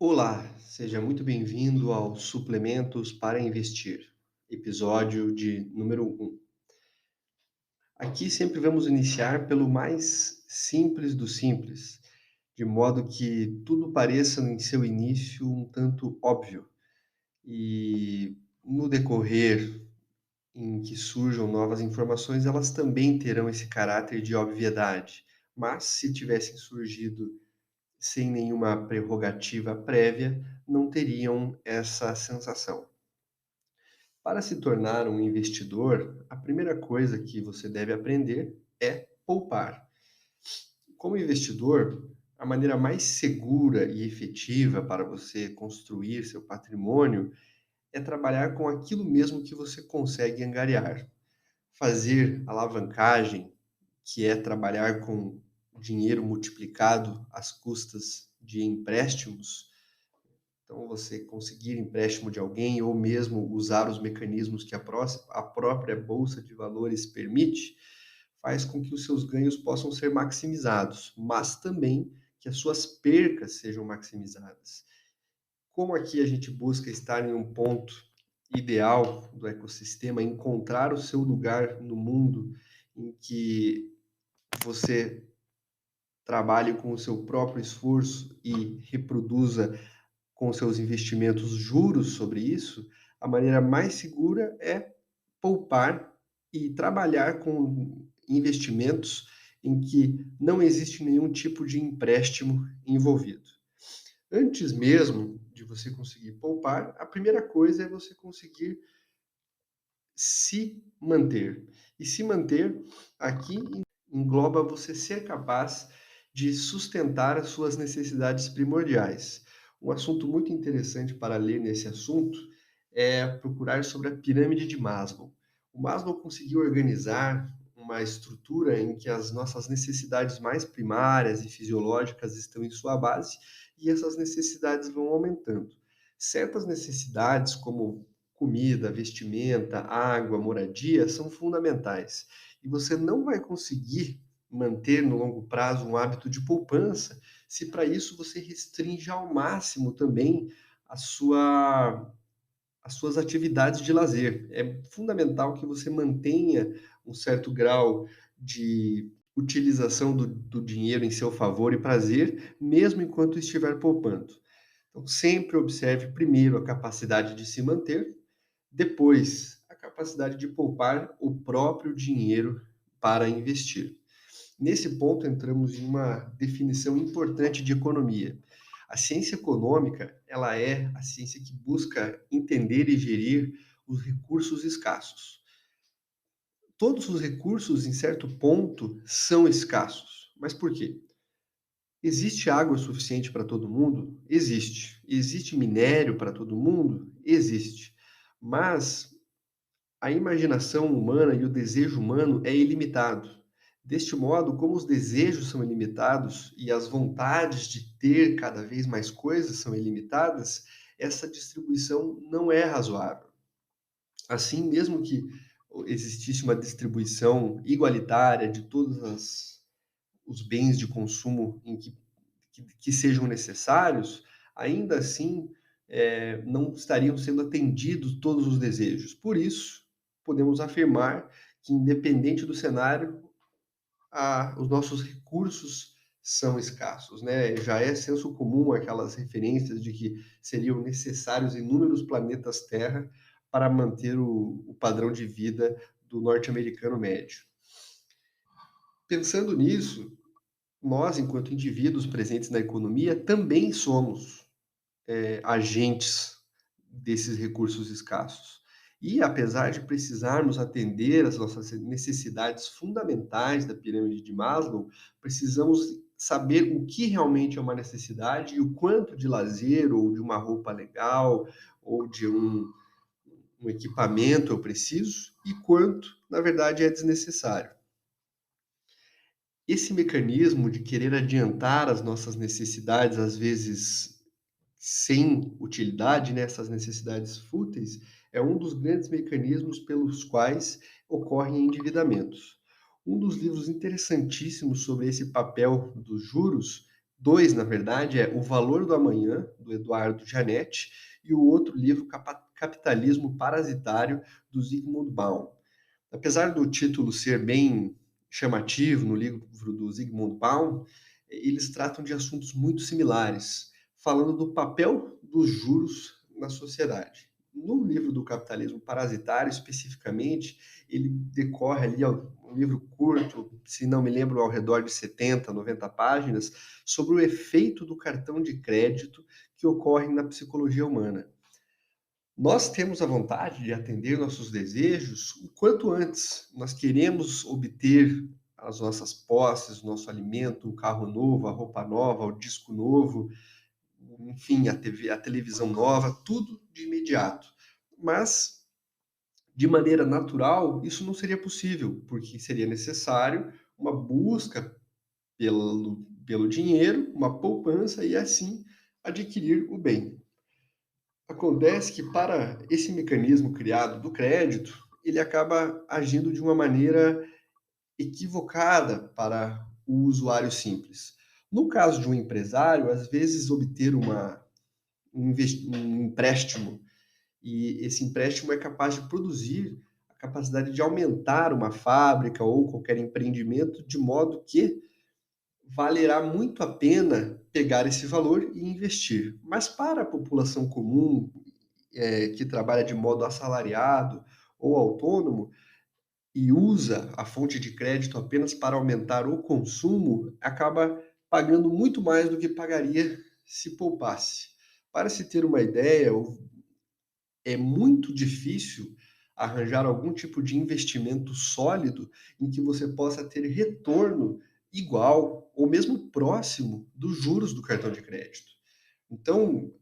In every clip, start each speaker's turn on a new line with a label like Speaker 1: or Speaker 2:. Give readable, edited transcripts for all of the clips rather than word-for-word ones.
Speaker 1: Olá, seja muito bem-vindo ao Suplementos para Investir, episódio de número 1. Aqui sempre vamos iniciar pelo mais simples do simples, de modo que tudo pareça em seu início um tanto óbvio e no decorrer em que surjam novas informações, elas também terão esse caráter de obviedade. Mas se tivessem surgido sem nenhuma prerrogativa prévia, não teriam essa sensação. Para se tornar um investidor, a primeira coisa que você deve aprender é poupar. Como investidor, a maneira mais segura e efetiva para você construir seu patrimônio é trabalhar com aquilo mesmo que você consegue angariar. Fazer alavancagem, que é trabalhar com dinheiro multiplicado às custas de empréstimos. Então, você conseguir empréstimo de alguém ou mesmo usar os mecanismos que a própria Bolsa de Valores permite, faz com que os seus ganhos possam ser maximizados, mas também que as suas percas sejam maximizadas. Como aqui a gente busca estar em um ponto ideal do ecossistema, encontrar o seu lugar no mundo em que você trabalhe com o seu próprio esforço e reproduza com seus investimentos juros sobre isso, a maneira mais segura é poupar e trabalhar com investimentos em que não existe nenhum tipo de empréstimo envolvido. Antes mesmo de você conseguir poupar, a primeira coisa é você conseguir se manter. E se manter aqui engloba você ser capaz de sustentar as suas necessidades primordiais. Um assunto muito interessante para ler nesse assunto é procurar sobre a pirâmide de Maslow. O Maslow conseguiu organizar uma estrutura em que as nossas necessidades mais primárias e fisiológicas estão em sua base e essas necessidades vão aumentando. Certas necessidades, como comida, vestimenta, água, moradia, são fundamentais. E você não vai conseguir manter no longo prazo um hábito de poupança se para isso você restringe ao máximo também a sua, as suas atividades de lazer. É fundamental que você mantenha um certo grau de utilização do dinheiro em seu favor e prazer, mesmo enquanto estiver poupando. Então, sempre observe primeiro a capacidade de se manter, depois a capacidade de poupar o próprio dinheiro para investir. Nesse ponto, entramos em uma definição importante de economia. A ciência econômica, ela é a ciência que busca entender e gerir os recursos escassos. Todos os recursos, em certo ponto, são escassos. Mas por quê? Existe água suficiente para todo mundo? Existe. Existe minério para todo mundo? Existe. Mas a imaginação humana e o desejo humano é ilimitado. Deste modo, como os desejos são ilimitados e as vontades de ter cada vez mais coisas são ilimitadas, essa distribuição não é razoável. Assim, mesmo que existisse uma distribuição igualitária de os bens de consumo que sejam necessários, ainda assim não estariam sendo atendidos todos os desejos. Por isso, podemos afirmar que, independente do cenário, os nossos recursos são escassos, né? Já é senso comum aquelas referências de que seriam necessários inúmeros planetas Terra para manter o padrão de vida do norte-americano médio. Pensando nisso, nós, enquanto indivíduos presentes na economia, também somos agentes desses recursos escassos. E apesar de precisarmos atender às nossas necessidades fundamentais da pirâmide de Maslow, precisamos saber o que realmente é uma necessidade e o quanto de lazer ou de uma roupa legal ou de um equipamento eu preciso e quanto, na verdade, é desnecessário. Esse mecanismo de querer adiantar as nossas necessidades, às vezes sem utilidade, né, essas necessidades fúteis, é um dos grandes mecanismos pelos quais ocorrem endividamentos. Um dos livros interessantíssimos sobre esse papel dos juros Dois, na verdade, é O Valor do Amanhã, do Eduardo Janetti, e o outro livro, Capitalismo Parasitário, do Zygmunt Baum. Apesar do título ser bem chamativo no livro do Zygmunt Baum, eles tratam de assuntos muito similares, falando do papel dos juros na sociedade. No livro do Capitalismo Parasitário, especificamente, ele decorre ali, um livro curto, se não me lembro, ao redor de 70, 90 páginas, sobre o efeito do cartão de crédito que ocorre na psicologia humana. Nós temos a vontade de atender nossos desejos o quanto antes. Nós queremos obter as nossas posses, o nosso alimento, o carro novo, a roupa nova, o disco novo, enfim, a TV, a televisão nova, tudo de imediato. Mas, de maneira natural, isso não seria possível, porque seria necessário uma busca pelo dinheiro, uma poupança e assim adquirir o bem. Acontece que para esse mecanismo criado do crédito, ele acaba agindo de uma maneira equivocada para o usuário simples. No caso de um empresário, às vezes obter um empréstimo, e esse empréstimo é capaz de produzir a capacidade de aumentar uma fábrica ou qualquer empreendimento, de modo que valerá muito a pena pegar esse valor e investir. Mas para a população comum, que trabalha de modo assalariado ou autônomo e usa a fonte de crédito apenas para aumentar o consumo, acaba pagando muito mais do que pagaria se poupasse. Para se ter uma ideia, é muito difícil arranjar algum tipo de investimento sólido em que você possa ter retorno igual ou mesmo próximo dos juros do cartão de crédito. Então,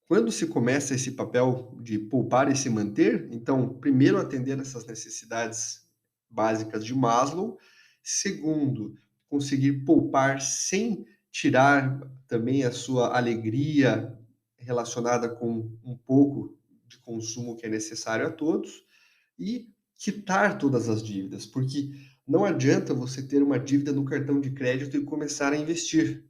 Speaker 1: quando se começa esse papel de poupar e se manter, então, primeiro, atender essas necessidades básicas de Maslow. Segundo, conseguir poupar sem tirar também a sua alegria relacionada com um pouco de consumo que é necessário a todos. E quitar todas as dívidas, porque não adianta você ter uma dívida no cartão de crédito e começar a investir.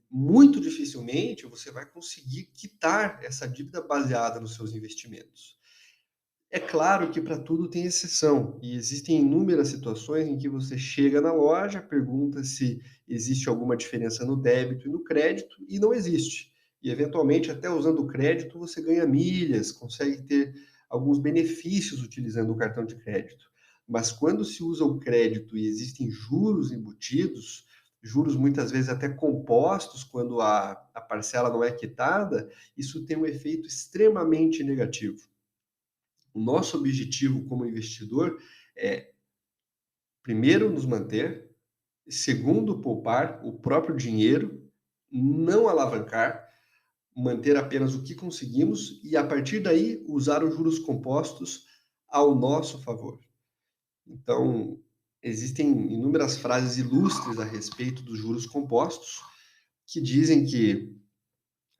Speaker 1: Muito dificilmente você vai conseguir quitar essa dívida baseada nos seus investimentos. É claro que para tudo tem exceção, e existem inúmeras situações em que você chega na loja, pergunta se existe alguma diferença no débito e no crédito, e não existe. E eventualmente, até usando o crédito, você ganha milhas, consegue ter alguns benefícios utilizando o cartão de crédito. Mas quando se usa o crédito e existem juros embutidos, juros muitas vezes até compostos quando a parcela não é quitada, isso tem um efeito extremamente negativo. O nosso objetivo como investidor é, primeiro, nos manter, segundo, poupar o próprio dinheiro, não alavancar, manter apenas o que conseguimos e, a partir daí, usar os juros compostos ao nosso favor. Então, existem inúmeras frases ilustres a respeito dos juros compostos que dizem que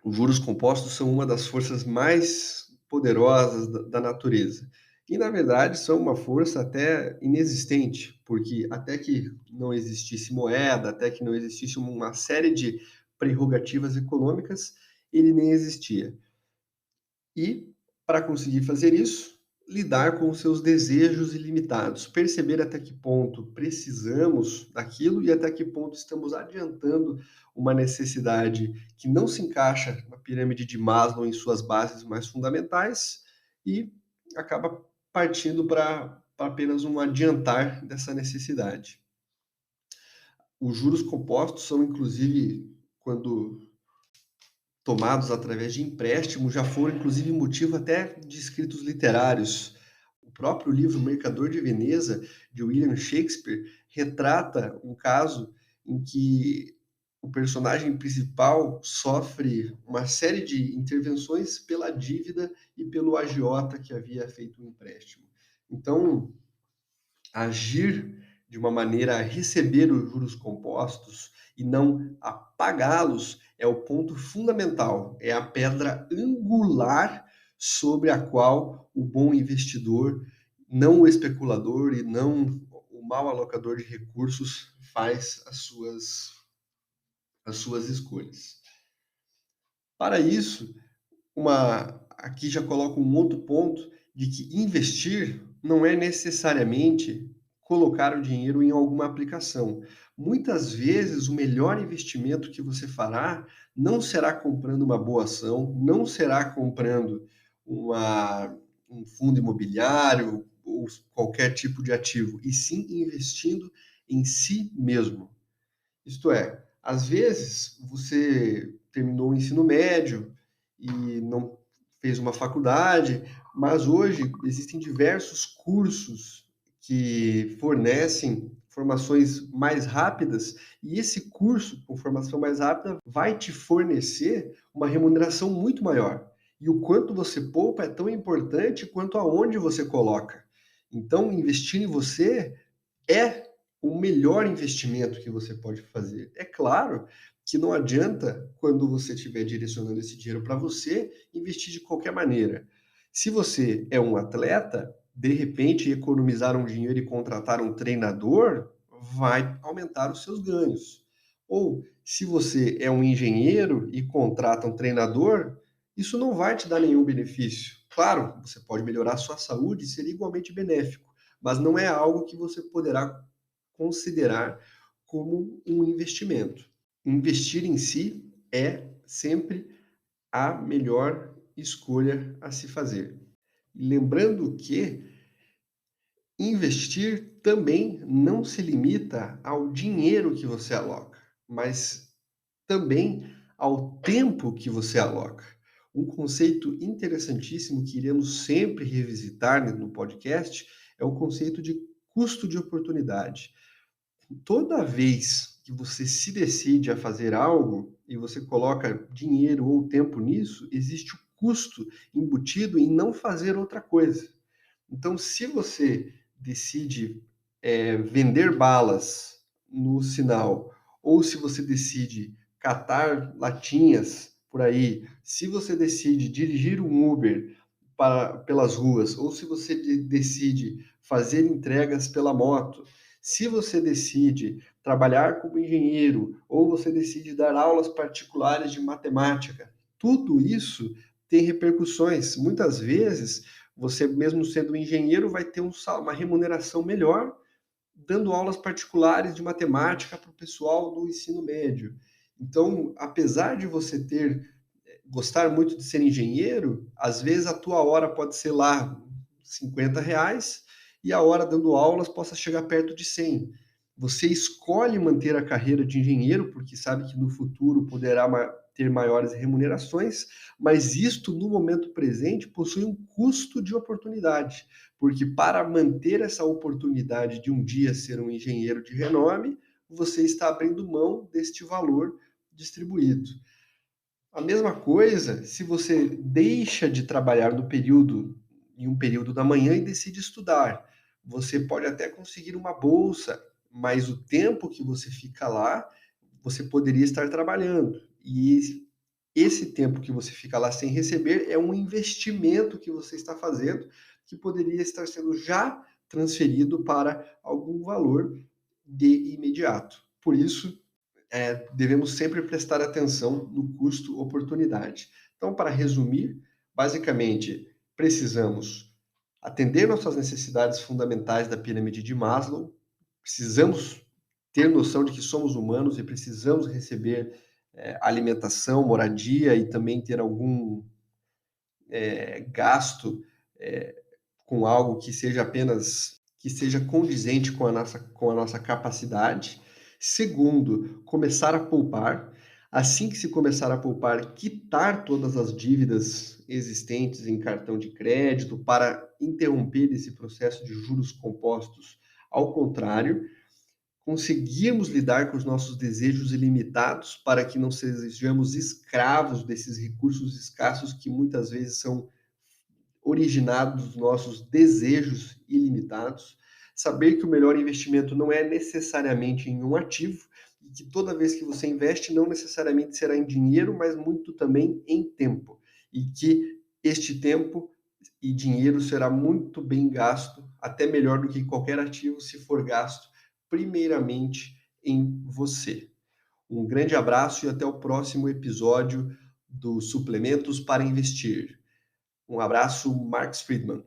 Speaker 1: os juros compostos são uma das forças mais poderosas da natureza. E, na verdade, são uma força até inexistente, porque até que não existisse moeda, até que não existisse uma série de prerrogativas econômicas, ele nem existia. E, para conseguir fazer isso, lidar com os seus desejos ilimitados, perceber até que ponto precisamos daquilo e até que ponto estamos adiantando uma necessidade que não se encaixa na pirâmide de Maslow em suas bases mais fundamentais e acaba partindo para apenas um adiantar dessa necessidade. Os juros compostos são, inclusive, quando tomados através de empréstimos, já foram inclusive motivo até de escritos literários. O próprio livro Mercador de Veneza, de William Shakespeare, retrata um caso em que o personagem principal sofre uma série de intervenções pela dívida e pelo agiota que havia feito o empréstimo. Então, agir de uma maneira a receber os juros compostos e não a pagá-los é o ponto fundamental, é a pedra angular sobre a qual o bom investidor, não o especulador e não o mau alocador de recursos, faz as suas as suas escolhas. Para isso, aqui já coloco um outro ponto de que investir não é necessariamente colocar o dinheiro em alguma aplicação. Muitas vezes, o melhor investimento que você fará não será comprando uma boa ação, não será comprando uma, um fundo imobiliário ou qualquer tipo de ativo, e sim investindo em si mesmo. Isto é, às vezes você terminou o ensino médio e não fez uma faculdade, mas hoje existem diversos cursos que fornecem formações mais rápidas, e esse curso com formação mais rápida vai te fornecer uma remuneração muito maior. E o quanto você poupa é tão importante quanto aonde você coloca. Então, investir em você é o melhor investimento que você pode fazer. É claro que não adianta, quando você estiver direcionando esse dinheiro para você, investir de qualquer maneira. Se você é um atleta, de repente economizar um dinheiro e contratar um treinador vai aumentar os seus ganhos. Ou se você é um engenheiro e contrata um treinador, isso não vai te dar nenhum benefício. Claro, você pode melhorar a sua saúde e ser igualmente benéfico, mas não é algo que você poderá considerar como um investimento. Investir em si é sempre a melhor escolha a se fazer. Lembrando que investir também não se limita ao dinheiro que você aloca, mas também ao tempo que você aloca. Um conceito interessantíssimo que iremos sempre revisitar no podcast é o conceito de custo de oportunidade. Toda vez que você se decide a fazer algo e você coloca dinheiro ou tempo nisso, existe o custo embutido em não fazer outra coisa. Então, se você decide vender balas no sinal, ou se você decide catar latinhas por aí, se você decide dirigir um Uber pelas ruas, ou se você decide fazer entregas pela moto, se você decide trabalhar como engenheiro, ou você decide dar aulas particulares de matemática, tudo isso tem repercussões. Muitas vezes, você, mesmo sendo um engenheiro, vai ter uma remuneração melhor dando aulas particulares de matemática para o pessoal do ensino médio. Então, apesar de você gostar muito de ser engenheiro, às vezes a tua hora pode ser lá R$ 50 e a hora dando aulas possa chegar perto de 100. Você escolhe manter a carreira de engenheiro porque sabe que no futuro poderá ter maiores remunerações, mas isto no momento presente possui um custo de oportunidade, porque para manter essa oportunidade de um dia ser um engenheiro de renome, você está abrindo mão deste valor distribuído. A mesma coisa se você deixa de trabalhar em um período da manhã e decide estudar. Você pode até conseguir uma bolsa, mas o tempo que você fica lá, você poderia estar trabalhando. E esse tempo que você fica lá sem receber é um investimento que você está fazendo, que poderia estar sendo já transferido para algum valor de imediato. Por isso, devemos sempre prestar atenção no custo-oportunidade. Então, para resumir, basicamente, precisamos atender nossas necessidades fundamentais da pirâmide de Maslow, precisamos ter noção de que somos humanos e precisamos receber alimentação, moradia e também ter algum gasto com algo que seja apenas que seja condizente com a nossa capacidade. Segundo, começar a poupar. Assim que se começar a poupar, quitar todas as dívidas existentes em cartão de crédito para interromper esse processo de juros compostos. Ao contrário, conseguirmos lidar com os nossos desejos ilimitados para que não sejamos escravos desses recursos escassos que muitas vezes são originados dos nossos desejos ilimitados, saber que o melhor investimento não é necessariamente em um ativo, e que toda vez que você investe, não necessariamente será em dinheiro, mas muito também em tempo, e que este tempo e dinheiro será muito bem gasto, até melhor do que qualquer ativo, se for gasto primeiramente em você. Um grande abraço e até o próximo episódio do Suplementos para Investir. Um abraço, Marcos Friedman.